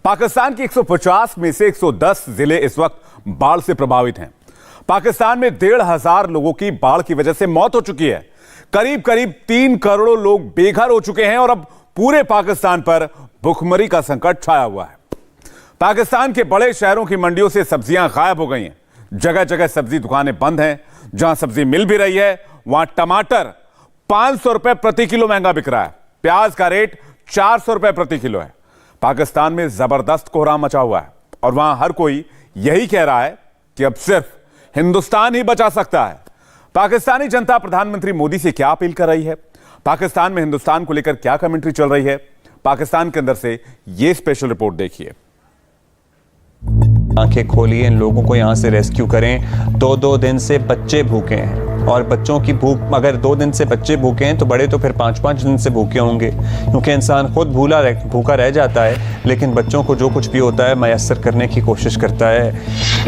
पाकिस्तान की 150 में से 110 जिले इस वक्त बाढ़ से प्रभावित हैं। पाकिस्तान में 1,500 लोगों की बाढ़ की वजह से मौत हो चुकी है। करीब करीब 3 करोड़ लोग बेघर हो चुके हैं और अब पूरे पाकिस्तान पर भुखमरी का संकट छाया हुआ है। पाकिस्तान के बड़े शहरों की मंडियों से सब्जियां गायब हो गई हैं। जगह जगह सब्जी दुकानें बंद हैं। जहां सब्जी मिल भी रही है वहां टमाटर 500 रुपए प्रति किलो महंगा बिक रहा है। प्याज का रेट 400 रुपए प्रति किलो है। पाकिस्तान में जबरदस्त कोहराम मचा हुआ है और वहां हर कोई यही कह रहा है कि अब सिर्फ हिंदुस्तान ही बचा सकता है। पाकिस्तानी जनता प्रधानमंत्री मोदी से क्या अपील कर रही है? पाकिस्तान में हिंदुस्तान को लेकर क्या कमेंट्री चल रही है? पाकिस्तान के अंदर से यह स्पेशल रिपोर्ट देखिए। आंखें खोलिए, इन लोगों को यहाँ से रेस्क्यू करें। 2-2 दिन से बच्चे भूखे हैं और बच्चों की भूख, अगर 2 दिन से बच्चे भूखे हैं तो बड़े तो फिर 5-5 दिन से भूखे होंगे, क्योंकि इंसान खुद भूखा रह जाता है, लेकिन बच्चों को जो कुछ भी होता है मैसर करने की कोशिश करता है।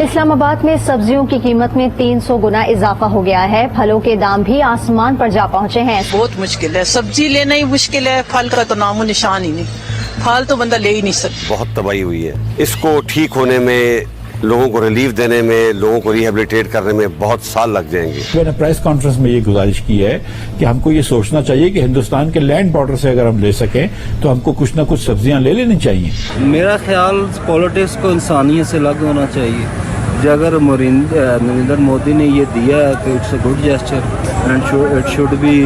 इस्लामाबाद में सब्जियों की कीमत में 300 गुना इजाफा हो गया है। फलों के दाम भी आसमान पर जा पहुँचे हैं। बहुत मुश्किल है, सब्जी लेना ही मुश्किल है, फल का तो नामो निशान ही नहीं। फल तो बंदा ले ही नहीं सकता। बहुत तबाही हुई है। इसको ठीक होने में, लोगों को रिलीफ देने में, लोगों को रिहेबिलिटेट करने में बहुत साल लग जाएंगे। मैंने प्रेस कॉन्फ्रेंस में ये गुजारिश की है कि हमको ये सोचना चाहिए कि हिंदुस्तान के लैंड बॉर्डर से अगर हम ले सकें तो हमको कुछ ना कुछ सब्जियां ले लेनी चाहिए। मेरा ख्याल पॉलिटिक्स को इंसानियत से अलग होना चाहिए। जो अगर नरेंद्र मोदी ने ये दिया है कि it's a good gesture and it should be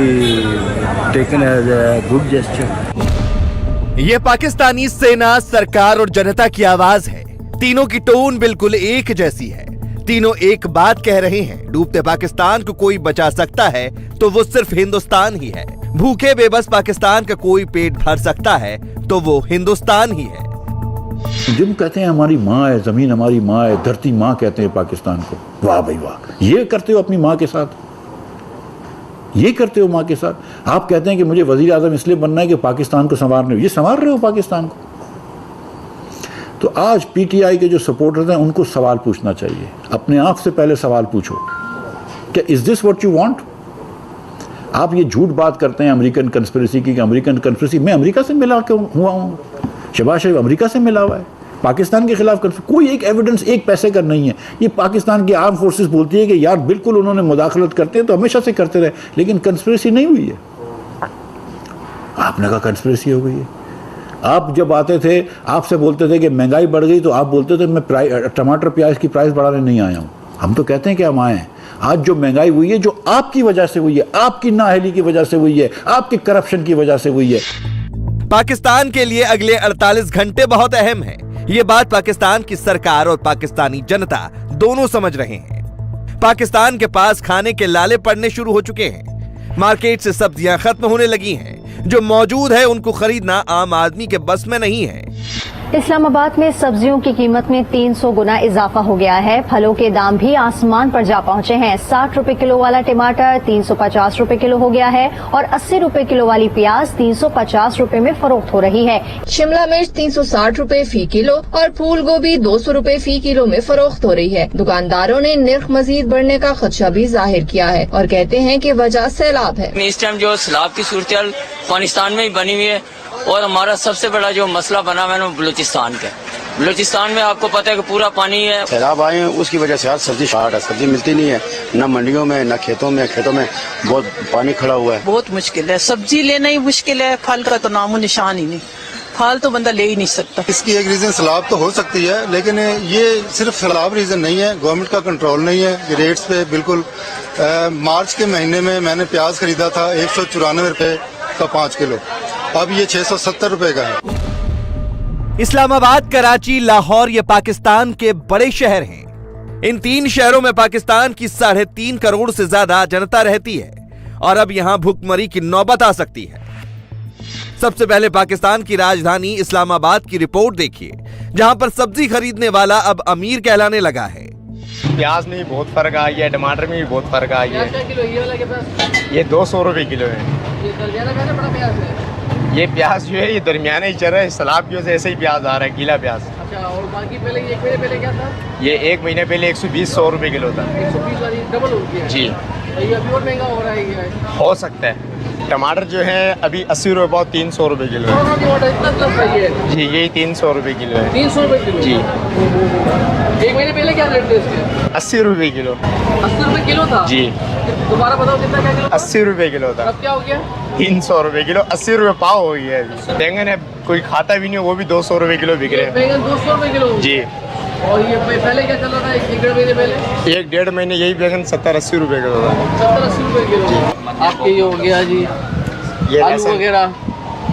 taken as a good gesture. ये पाकिस्तानी सेना, सरकार और जनता की आवाज है। तीनों की टोन बिल्कुल एक जैसी है। तीनों एक बात कह रहे हैं, डूबते पाकिस्तान को कोई बचा सकता है तो वो सिर्फ हिंदुस्तान ही है। भूखे बेबस पाकिस्तान का कोई पेट भर सकता है तो वो हिंदुस्तान ही है। जब कहते हैं हमारी माँ है, जमीन हमारी माँ है, धरती माँ कहते हैं पाकिस्तान को, वाह भाई वाह। ये करते हो अपनी माँ के साथ, ये करते हो माँ के साथ। आप कहते हैं कि मुझे वजीर आजम इसलिए बनना है कि पाकिस्तान को संवारने हो। ये संवार रहे हो पाकिस्तान को? तो आज पीटीआई के जो सपोर्टर्स हैं उनको सवाल पूछना चाहिए। अपने आप से पहले सवाल पूछो, क्या is this what you want? आप ये झूठ बात करते हैं अमेरिकन कंस्पिरेसी की। अमेरिकन कंस्पिरेसी, मैं अमेरिका से मिला के हुआ हूँ। शहबाज शरीफ अमेरिका से मिला हुआ है। पाकिस्तान के खिलाफ कोई एक एविडेंस एक पैसे का नहीं है। ये पाकिस्तान की आर्म फोर्सेस बोलती है कि यार बिल्कुल उन्होंने मुदाखलत करते हैं तो हमेशा से करते रहे, लेकिन कंस्पिरेसी नहीं हुई है। आपने कहा कंस्पिरेसी हो गई है। आप जब आते थे आपसे बोलते थे कि महंगाई बढ़ गई तो आप बोलते थे मैं टमाटर प्याज की प्राइस बढ़ाने नहीं आया हूं। हम तो कहते हैं कि हम आए हैं। आज जो महंगाई हुई है, जो आपकी वजह से हुई है, आपकी नाअहली की वजह से हुई है, आपकी करप्शन की वजह से हुई है। पाकिस्तान के लिए अगले 48 घंटे बहुत अहम है। ये बात पाकिस्तान की सरकार और पाकिस्तानी जनता दोनों समझ रहे हैं। पाकिस्तान के पास खाने के लाले पड़ने शुरू हो चुके हैं। मार्केट से सब्जियां खत्म होने लगी हैं। जो मौजूद है उनको खरीदना आम आदमी के बस में नहीं है। इस्लामाबाद में सब्जियों की कीमत में 300 गुना इजाफा हो गया है। फलों के दाम भी आसमान पर जा पहुंचे हैं। 60 रुपए किलो वाला टमाटर 350 रुपए किलो हो गया है और 80 रुपए किलो वाली प्याज 350 रुपए में फरोख्त हो रही है। शिमला मिर्च 360 रुपए फी किलो और फूल गोभी 200 रुपए फी किलो में फरोख्त हो रही है। दुकानदारों ने निर्ख मजीद बढ़ने का खदशा भी जाहिर किया है और कहते हैं कि वजह सैलाब है। इस टाइम जो सैलाब की सूरत अफगानिस्तान में ही बनी हुई है और हमारा सबसे बड़ा जो मसला बना हुआ है बलूचिस्तान का। बलूचिस्तान में आपको पता है कि पूरा पानी है। सैलाब आए हैं, उसकी वजह से आज सब्जी शार्ट है। सब्जी मिलती नहीं है, न मंडियों में न खेतों में। खेतों में बहुत पानी खड़ा हुआ है। बहुत मुश्किल है, सब्जी लेना ही मुश्किल है, फल का तो नामो निशान ही नहीं। फल तो बंदा ले ही नहीं सकता। इसकी एक रीजन सैलाब तो हो सकती है, लेकिन ये सिर्फ सैलाब रीजन नहीं है। गवर्नमेंट का कंट्रोल नहीं है रेट्स पे बिल्कुल। मार्च के महीने में मैंने प्याज खरीदा था 194 रुपए का 5 किलो, अब ये 670 रुपए का है। इस्लामाबाद, कराची, लाहौर ये पाकिस्तान के बड़े शहर हैं। इन 3 शहरों में पाकिस्तान की 3.5 करोड़ से ज्यादा जनता रहती है और अब यहां भुखमरी की नौबत आ सकती है। सबसे पहले पाकिस्तान की राजधानी इस्लामाबाद की रिपोर्ट देखिए, जहां पर सब्जी खरीदने वाला अब अमीर कहलाने लगा है। प्याज में भी बहुत फर्क आ गया है, टमाटर में भी बहुत फर्क आ गया है। ये 200 रुपए किलो है। ये प्याज जो है ये दरमियाना ही चल रहा है। सैलाब की वजह से ऐसे ही प्याज आ रहा है, गीला प्याज। अच्छा, और बाकी पहले 1 महीने पहले क्या था? ये 1 महीने पहले 120-100 रुपए किलो था। 120 वाली डबल हो गया जी। ये अभी और महंगा हो रहा है? हो सकता है। टमाटर जो है अभी 80 रुपये पाव, 300 रुपये किलो है। इतना सही है जी, यही 300 रुपये किलो है। 300 रुपये किलो जी। एक महीने पहले क्या रेट थे इसके? 80 रुपये किलो। 80 रुपये किलो था? जी। दोबारा बताओ कितना क्या किलो? 80 रुपये किलो था। अब क्या हो गया? 300 रुपये किलो, 80 रुपये पाव हो गया है। बैंगन है कोई खाता भी नहीं, वो भी 200 रुपये किलो बिक रहे हैं। बैंगन 200 रुपये किलो? जी। और ये पहले क्या चल रहा था एक डेढ़ महीने पहले? एक डेढ़ महीने यही बैंगन 70-80 रुपये किलो था। 70-80 रुपये किलो। आपके ये हो गया जी ये आलू वगैरह?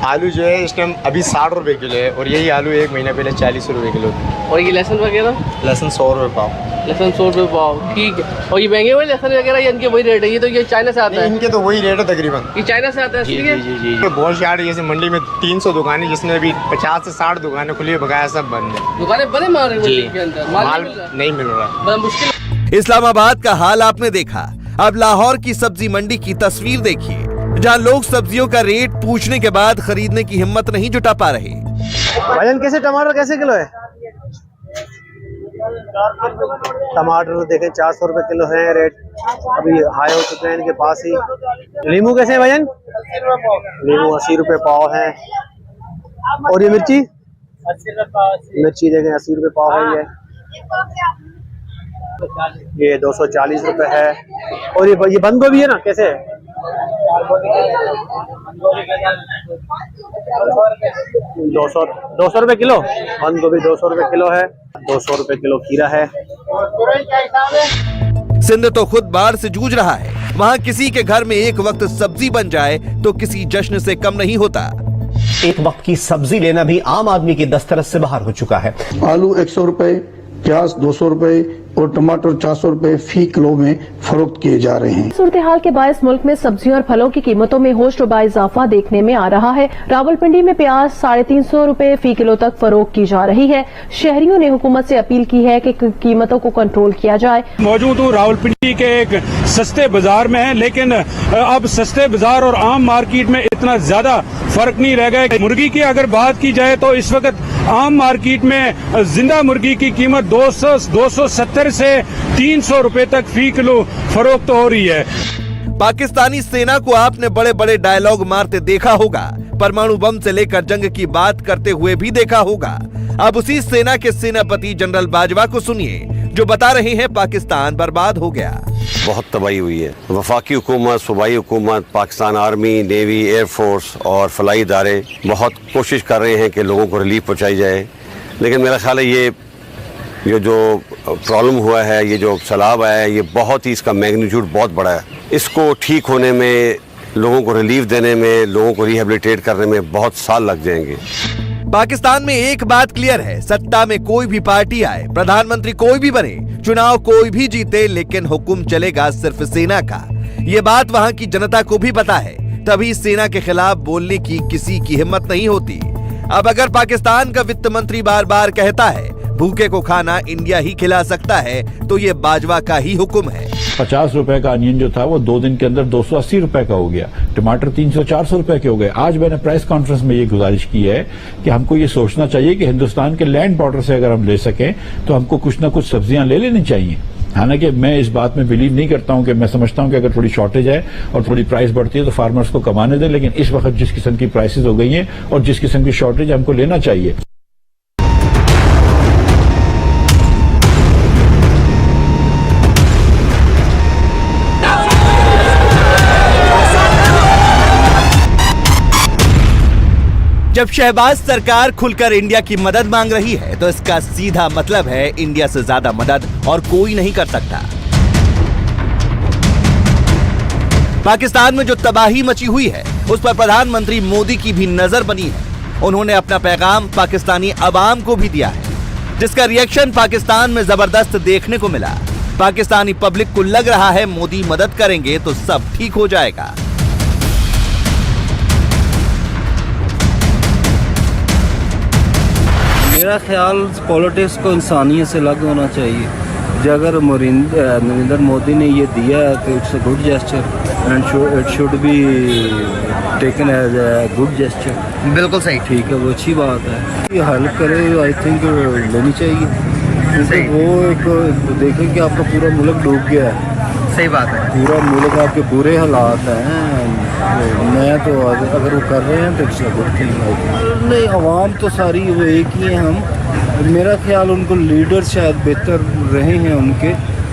आलू जो है इस टाइम अभी 60 रुपये किलो है, और यही आलू एक महीना पहले 40 रुपये किलो था। और ये लहसुन वगैरह? लहसुन 100 रुपये पाव। लहसुन 100 रुपये पाव, ठीक है। और ये महंगे हुए लहसुन वगैरह, ये इनके वही रेट है? ये तो ये चाइना से आता है? इनके तो वही रेट है तकरीबन। ये चाइना से आता है जी इसलिए? जी जी जी। बहुत शार्ट, जैसे मंडी में 300 दुकानें, जिसमें अभी 50 से 60 दुकानें खुली है, बकाया सब बंद है। दुकानें बड़े मार रहे जी। हैं के अंदर, माल नहीं मिल रहा, बड़ा मुश्किल। इस्लामाबाद का हाल आपने देखा, अब लाहौर की सब्जी मंडी की तस्वीर देखिए, जहां लोग सब्जियों का रेट पूछने के बाद खरीदने की हिम्मत नहीं जुटा पा रहे। भाईजान कैसे टमाटर कैसे किलो है? टमाटर देखें 400 रुपए किलो है रेट, अभी हाई हो चुके हैं इनके पास ही। नींबू कैसे है भाईजान? नींबू 80 रुपए पाव है। और ये मिर्ची? मिर्ची देखें 80 रुपए पाव है ये 240 रुपए है। और ये बंद गोभी है ना, कैसे है? 200 रुपए किलो बंद गोभी, 200 रुपए किलो है। 200 रुपए किलो खीरा है। सिंध तो खुद बाढ़ से जूझ रहा है, वहाँ किसी के घर में एक वक्त सब्जी बन जाए तो किसी जश्न से कम नहीं होता। एक वक्त की सब्जी लेना भी आम आदमी की दस्तरस से बाहर हो चुका है। आलू 100 रुपए, प्याज 200 रुपए और टमाटर 400 रुपए फी किलो में फरोख्त किए जा रहे हैं। सूरत हाल के बायस मुल्क में सब्जियों और फलों की कीमतों में होश रुबा इजाफा देखने में आ रहा है। रावलपिंडी में प्याज 350 रुपए फी किलो तक फरोख्त की जा रही है। शहरियों ने हुकूमत से अपील की है कि कीमतों को कंट्रोल किया जाए। मौजूद हूँ रावलपिंडी के एक सस्ते बाजार में है, लेकिन अब सस्ते बाजार और आम मार्केट में इतना ज्यादा फर्क नहीं रह गया। मुर्गी की अगर बात की जाए तो इस वक्त आम मार्केट में जिंदा मुर्गी की कीमत 270 से 300 रुपए तक फी किलो फरोख्त हो रही है। पाकिस्तानी सेना को आपने बड़े बड़े डायलॉग मारते देखा होगा, परमाणु बम से लेकर जंग की बात करते हुए भी देखा होगा। अब उसी सेना के सेनापति जनरल बाजवा को सुनिए, जो बता रहे हैं पाकिस्तान बर्बाद हो गया। बहुत तबाही हुई है। वफाकी हुकूमत, सूबाई हुकूमत, पाकिस्तान आर्मी, नेवी, एयरफोर्स और फलाई इदारे बहुत कोशिश कर रहे हैं कि लोगों को रिलीफ पहुँचाई जाए, लेकिन मेरा ख्याल है ये जो प्रॉब्लम हुआ है, ये जो सैलाब आया है, ये बहुत ही, इसका मैग्नीट्यूड बहुत बड़ा है। इसको ठीक होने में, लोगों को रिलीफ देने में, लोगों को रिहेबिलिटेट करने में बहुत साल लग जाएंगे। पाकिस्तान में एक बात क्लियर है, सत्ता में कोई भी पार्टी आए, प्रधानमंत्री कोई भी बने, चुनाव कोई भी जीते, लेकिन हुक्म चलेगा सिर्फ सेना का। ये बात वहाँ की जनता को भी पता है, तभी सेना के खिलाफ बोलने की किसी की हिम्मत नहीं होती। अब अगर पाकिस्तान का वित्त मंत्री बार बार कहता है भूखे को खाना इंडिया ही खिला सकता है, तो ये बाजवा का ही हुक्म है। 50 रुपए का अनियन जो था वो 2 दिन के अंदर 280 रुपए का हो गया। टमाटर 300-400 रुपए के हो गए। आज मैंने प्रेस कॉन्फ्रेंस में ये गुजारिश की है कि हमको ये सोचना चाहिए कि हिंदुस्तान के लैंड बॉर्डर से अगर हम ले सकें तो हमको कुछ ना कुछ सब्जियां ले लेनी चाहिए। हालांकि मैं इस बात में बिलीव नहीं करता हूं कि मैं समझता हूं कि अगर थोड़ी शॉर्टेज है और थोड़ी प्राइस बढ़ती है तो फार्मर्स को कमाने दें, लेकिन इस वक्त जिस किस्म की प्राइसेस हो गई हैं और जिस किस्म की शॉर्टेज हमको लेना चाहिए। जब शहबाज सरकार खुलकर इंडिया की मदद मांग रही है तो इसका सीधा मतलब है इंडिया से ज्यादा मदद और कोई नहीं कर सकता। पाकिस्तान में जो तबाही मची हुई है उस पर प्रधानमंत्री मोदी की भी नजर बनी है। उन्होंने अपना पैगाम पाकिस्तानी अवाम को भी दिया है, जिसका रिएक्शन पाकिस्तान में जबरदस्त देखने को मिला। पाकिस्तानी पब्लिक को लग रहा है मोदी मदद करेंगे तो सब ठीक हो जाएगा। मेरा ख्याल पॉलिटिक्स को इंसानियत से अलग होना चाहिए। जो अगर नरेंद्र मोदी ने ये दिया है तो it's a good gesture and it should be taken as a good gesture. बिल्कुल सही, ठीक है, वो अच्छी बात है। ये हेल्प करे, आई थिंक लेनी चाहिए, क्योंकि वो एक देखें कि आपका पूरा मुल्क डूब गया है। सही बात है, पूरा मुल्क आपके बुरे हालात हैं, मैं तो अगर वो कर रहे हैं तो इट्स गुड थिंग। नहीं, आवाम तो सारी वो एक ही है। हम मेरा ख्याल उनको लीडर शायद बेहतर रहे हैं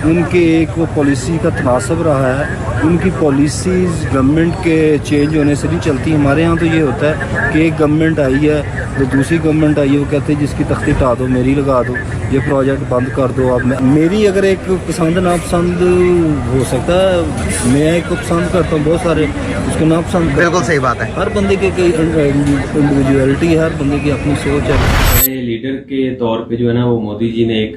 उनके एक वो पॉलिसी का तनासब रहा है। उनकी पॉलिसीज़ गवर्नमेंट के चेंज होने से नहीं चलती। हमारे यहाँ तो ये होता है कि एक गवर्नमेंट आई है तो दूसरी गवर्नमेंट आई है, वो कहते हैं जिसकी तख्ती हटा दो मेरी लगा दो, ये प्रोजेक्ट बंद कर दो। अब मेरी अगर एक पसंद नापसंद हो सकता है, मैं एक को पसंद करता हूँ, बहुत सारे उसको नापसंद। बिल्कुल सही बात है। हर बंदे की इंडिविजुअलिटी है, हर बंदे की अपनी सोच है। लीडर के तौर पे जो है ना वो मोदी जी ने एक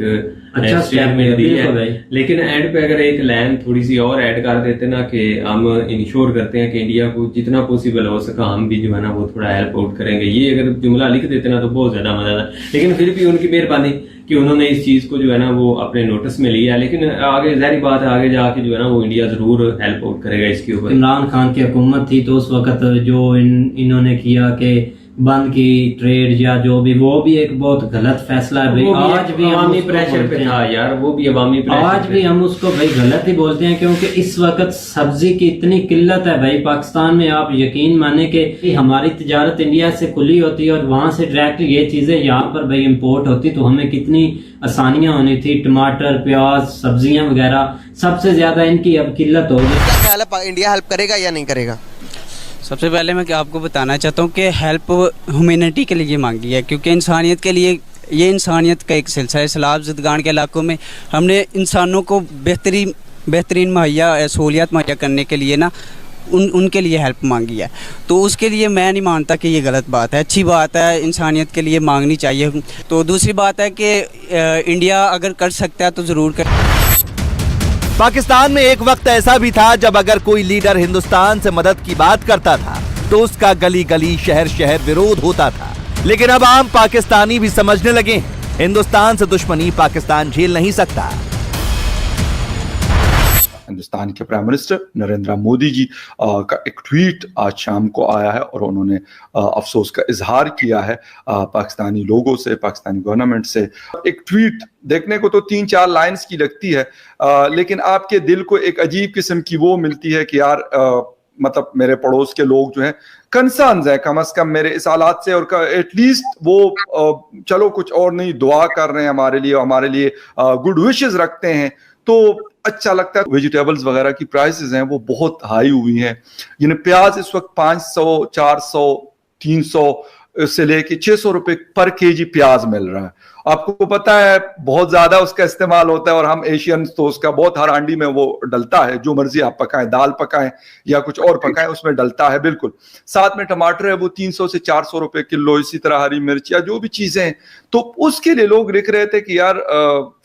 स्टेटमेंट दी है, लेकिन एंड पे अगर एक लाइन थोड़ी सी और ऐड कर देते ना कि हम इंश्योर करते हैं कि इंडिया को जितना पॉसिबल हो सका हम भी जो है ना वो थोड़ा हेल्प आउट करेंगे, ये अगर जुमला लिख देते ना तो बहुत ज्यादा मजा आता। लेकिन फिर भी उनकी मेहरबानी कि उन्होंने इस चीज को जो है ना वो अपने नोटिस में लिया, लेकिन आगे जाहिर बात है आगे जाके जो है ना वो इंडिया जरूर हेल्प आउट करेगा इसके ऊपर। इमरान खान की हुकूमत थी तो उस वक्त जो इन्होंने किया कि बंद की ट्रेड या जो भी, वो भी एक बहुत गलत फैसला है भाई। आज भी अवामी प्रेशर पे था यार, वो भी अवामी प्रेशर आज भी हम उसको भाई गलत ही बोलते हैं, क्योंकि इस वक्त सब्जी की इतनी किल्लत है भाई पाकिस्तान में। आप यकीन माने कि हमारी तिजारत इंडिया से खुली होती है और वहां से डायरेक्ट ये चीजें यहाँ पर भाई इम्पोर्ट होती तो हमें कितनी आसानियां होनी थी। टमाटर, प्याज, सब्जियां वगैरह, सबसे ज्यादा इनकी अब किल्लत होगी। क्या ख्याल है, इंडिया हेल्प करेगा या नहीं करेगा? सबसे पहले मैं आपको बताना चाहता हूँ कि हेल्प ह्यूमैनिटी के लिए मांगी है, क्योंकि इंसानियत के लिए ये इंसानियत का एक सिलसिला है। सैलाब ज़दगान के इलाकों में हमने इंसानों को बेहतरीन मुहैया सहूलियत मुहैया करने के लिए ना उनके लिए हेल्प मांगी है, तो उसके लिए मैं नहीं मानता कि ये गलत बात है, अच्छी बात है, इंसानियत के लिए मांगनी चाहिए। तो दूसरी बात है कि इंडिया अगर कर सकता है तो ज़रूर कर। पाकिस्तान में एक वक्त ऐसा भी था जब अगर कोई लीडर हिंदुस्तान से मदद की बात करता था तो उसका गली गली शहर शहर विरोध होता था। लेकिन अब आम पाकिस्तानी भी समझने लगे हैं, हिंदुस्तान से दुश्मनी पाकिस्तान झेल नहीं सकता। हिंदुस्तान के प्राइम मिनिस्टर नरेंद्र मोदी जी का एक ट्वीट आज शाम को आया है और उन्होंने अफसोस का इजहार किया है पाकिस्तानी लोगों से, पाकिस्तानी गवर्नमेंट से। एक ट्वीट देखने को तो 3-4 लाइंस की लगती है, लेकिन आपके दिल को एक अजीब किस्म की वो मिलती है कि यार मतलब मेरे पड़ोस के लोग जो हैं कंसर्न्स हैं कम से कम मेरे इस हालात से, और एटलीस्ट वो चलो कुछ और नहीं दुआ कर रहे हैं हमारे लिए गुड विशेस रखते हैं, तो अच्छा लगता है। वेजिटेबल्स वगैरह की प्राइसेस हैं वो बहुत हाई हुई हैं, यानी प्याज इस वक्त 500, 400, 300 से लेके 600 रुपए पर केजी प्याज मिल रहा है। आपको पता है बहुत ज्यादा उसका इस्तेमाल होता है और हम एशियंस तो उसका बहुत हर हांडी में वो डलता है, जो मर्जी आप पकाएं, दाल पकाएं या कुछ और पकाएं उसमें डलता है बिल्कुल। साथ में टमाटर है वो 300 से 400 रुपए किलो, इसी तरह हरी मिर्च या जो भी चीजें हैं, तो उसके लिए लोग लिख रहे थे कि यार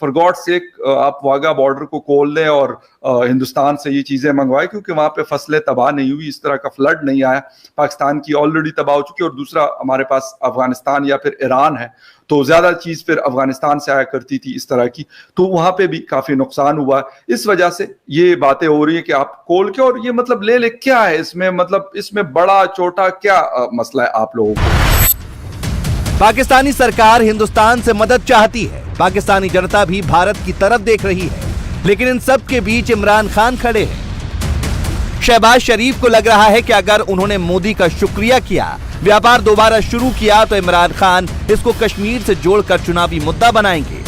फॉर गॉड सेक आप वाघा बॉर्डर को खोल दें और हिंदुस्तान से ये चीजें मंगवाएं, क्योंकि वहां पे फसलें तबाह नहीं हुई, इस तरह का फ्लड नहीं आया। पाकिस्तान की ऑलरेडी तबाह हो चुकी है और दूसरा हमारे पास अफगानिस्तान या फिर ईरान है, तो ज्यादा चीज फिर अफगानिस्तान से आया करती थी इस तरह की, तो वहां पे भी काफी नुकसान हुआ। इस वजह से ये बातें हो रही है कि आप खोल के और ये मतलब ले क्या है इसमें, मतलब इसमें बड़ा छोटा क्या मसला है आप लोगों को? पाकिस्तानी सरकार हिंदुस्तान से मदद चाहती है, पाकिस्तानी जनता भी भारत की तरफ देख रही है, लेकिन इन सब के बीच इमरान खान खड़े हैं। शहबाज शरीफ को लग रहा है कि अगर उन्होंने मोदी का शुक्रिया किया, व्यापार दोबारा शुरू किया, तो इमरान खान इसको कश्मीर से जोड़कर चुनावी मुद्दा बनाएंगे।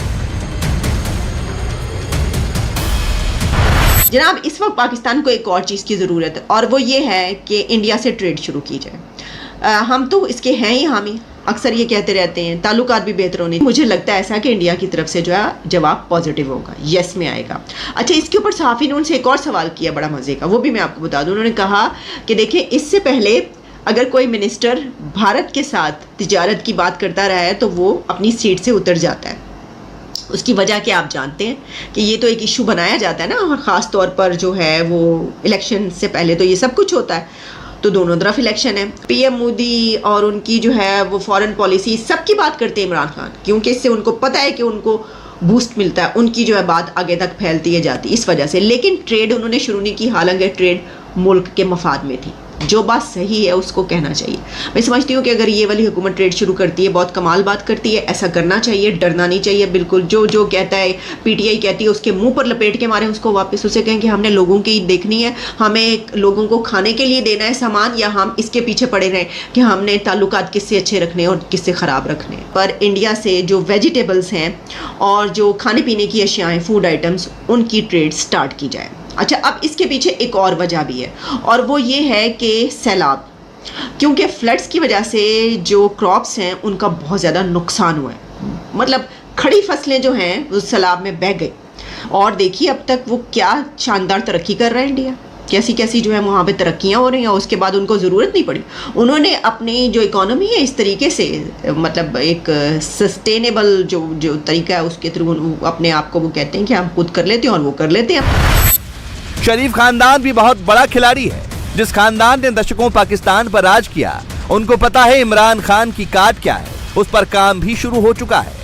जनाब, इस वक्त पाकिस्तान को एक और चीज़ की ज़रूरत है और वो ये है कि इंडिया से ट्रेड शुरू की जाए। हम तो इसके हैं ही हामी, अक्सर ये कहते रहते हैं, ताल्लुकात भी बेहतर होने। मुझे लगता है ऐसा कि इंडिया की तरफ से जो है जवाब पॉजिटिव होगा, यस में आएगा। अच्छा, इसके ऊपर सहाफ़ी ने उनसे एक और सवाल किया बड़ा मज़े का, वो भी मैं आपको बता दूँ। उन्होंने कहा कि देखिए, इससे पहले अगर कोई मिनिस्टर भारत के साथ तिजारत की बात करता रहा है तो वो अपनी सीट से उतर जाता है। उसकी वजह क्या आप जानते हैं कि ये तो एक इशू बनाया जाता है ना, और ख़ास तौर पर जो है वो इलेक्शन से पहले तो ये सब कुछ होता है, तो दोनों तरफ इलेक्शन है। पीएम मोदी और उनकी जो है वो फॉरेन पॉलिसी सबकी बात करते हैं इमरान खान, क्योंकि इससे उनको पता है कि उनको बूस्ट मिलता है, उनकी जो है बात आगे तक फैलती है जाती इस वजह से। लेकिन ट्रेड उन्होंने शुरू नहीं की, हालांकि ट्रेड मुल्क के मफाद में थी। जो बात सही है उसको कहना चाहिए। मैं समझती हूँ कि अगर ये वाली हुकूमत ट्रेड शुरू करती है, बहुत कमाल बात करती है, ऐसा करना चाहिए, डरना नहीं चाहिए बिल्कुल। जो कहता है पीटीआई कहती है उसके मुंह पर लपेट के मारे उसको वापस, उसे कहें कि हमने लोगों की देखनी है, हमें लोगों को खाने के लिए देना है सामान, या हम इसके पीछे पड़े रहें कि हमने ताल्लुकात किससे अच्छे रखने और किससे ख़राब रखने। पर इंडिया से जो वेजिटेबल्स हैं और जो खाने पीने की अशियाएँ, फूड आइटम्स, उनकी ट्रेड स्टार्ट की जाए। अच्छा, अब इसके पीछे एक और वजह भी है और वो ये है कि सैलाब, क्योंकि फ्लड्स की वजह से जो क्रॉप्स हैं उनका बहुत ज़्यादा नुकसान हुआ है। मतलब खड़ी फसलें जो हैं उस सैलाब में बह गई और देखिए अब तक वो क्या शानदार तरक्की कर रहा है इंडिया, कैसी कैसी जो है वहाँ पे तरक्कियाँ हो रही हैं। उसके बाद उनको ज़रूरत नहीं पड़ी, उन्होंने अपनी जो इकोनॉमी है इस तरीके से, मतलब एक सस्टेनेबल जो तरीका है उसके थ्रू अपने आप को वो कहते हैं कि हम खुद कर लेते हैं और वो कर लेते हैं। शरीफ खानदान भी बहुत बड़ा खिलाड़ी है। जिस खानदान ने दशकों पाकिस्तान पर राज किया, उनको पता है इमरान खान की काट क्या है, उस पर काम भी शुरू हो चुका है।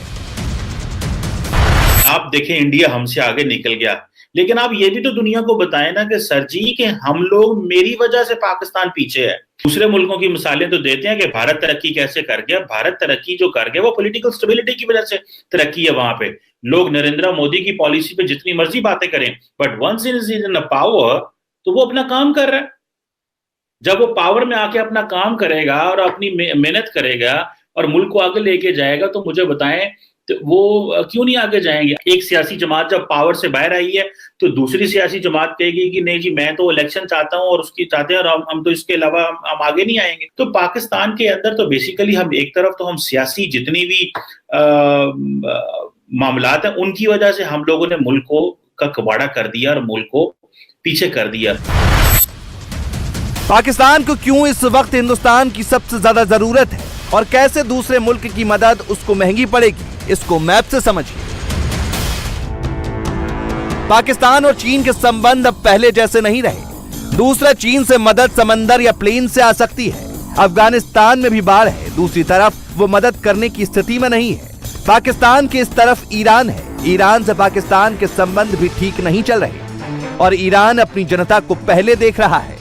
आप देखें, इंडिया हमसे आगे निकल गया, लेकिन आप ये भी तो दुनिया को बताएं ना कि सर जी कि हम लोग, मेरी वजह से पाकिस्तान पीछे है। दूसरे मुल्कों की मिसालें तो देते हैं कि भारत तरक्की कैसे कर गया। भारत तरक्की जो कर गया वो पॉलिटिकल स्टेबिलिटी की वजह से तरक्की है। वहां पे लोग नरेंद्र मोदी की पॉलिसी पे जितनी मर्जी बातें करें, but once is in power तो वो अपना काम कर रहा है। जब वो पावर में आके अपना काम करेगा और अपनी मेहनत करेगा और मुल्क को आगे लेके जाएगा, तो मुझे बताएं तो वो क्यों नहीं आगे जाएंगे। एक सियासी जमात जब पावर से बाहर आई है तो दूसरी सियासी जमात कहेगी कि नहीं जी मैं तो इलेक्शन चाहता हूं और उसकी चाहते हैं और हम तो इसके अलावा हम आगे नहीं आएंगे। तो पाकिस्तान के अंदर तो बेसिकली हम एक तरफ तो हम सियासी जितनी भी मामलात हैं उनकी वजह से हम लोगों ने मुल्क को का कबाड़ा कर दिया और मुल्क को पीछे कर दिया। पाकिस्तान को क्यों इस वक्त हिंदुस्तान की सबसे ज्यादा जरूरत है और कैसे दूसरे मुल्क की मदद उसको महंगी पड़ेगी, इसको मैप से समझिए। पाकिस्तान और चीन के संबंध अब पहले जैसे नहीं रहे। दूसरा, चीन से मदद समंदर या प्लेन से आ सकती है। अफगानिस्तान में भी बाढ़ है, दूसरी तरफ वो मदद करने की स्थिति में नहीं है। पाकिस्तान के इस तरफ ईरान है, ईरान से पाकिस्तान के संबंध भी ठीक नहीं चल रहे और ईरान अपनी जनता को पहले देख रहा है।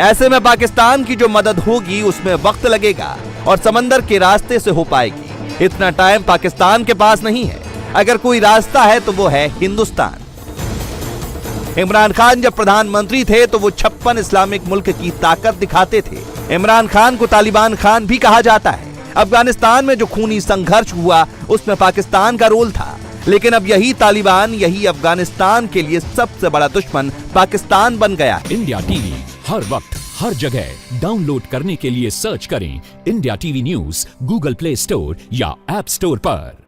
ऐसे में पाकिस्तान की जो मदद होगी उसमें वक्त लगेगा और समंदर के रास्ते से हो पाएगी। इतना टाइम पाकिस्तान के पास नहीं है। अगर कोई रास्ता है तो वो है हिंदुस्तान। इमरान खान जब प्रधानमंत्री थे तो वो 56 इस्लामिक मुल्क की ताकत दिखाते थे। इमरान खान को तालिबान खान भी कहा जाता है। अफगानिस्तान में जो खूनी संघर्ष हुआ उसमें पाकिस्तान का रोल था, लेकिन अब यही तालिबान, यही अफगानिस्तान के लिए सबसे बड़ा दुश्मन पाकिस्तान बन गया है। इंडिया टीवी हर वक्त हर जगह डाउनलोड करने के लिए सर्च करें India TV news Google play store या ऐप स्टोर पर।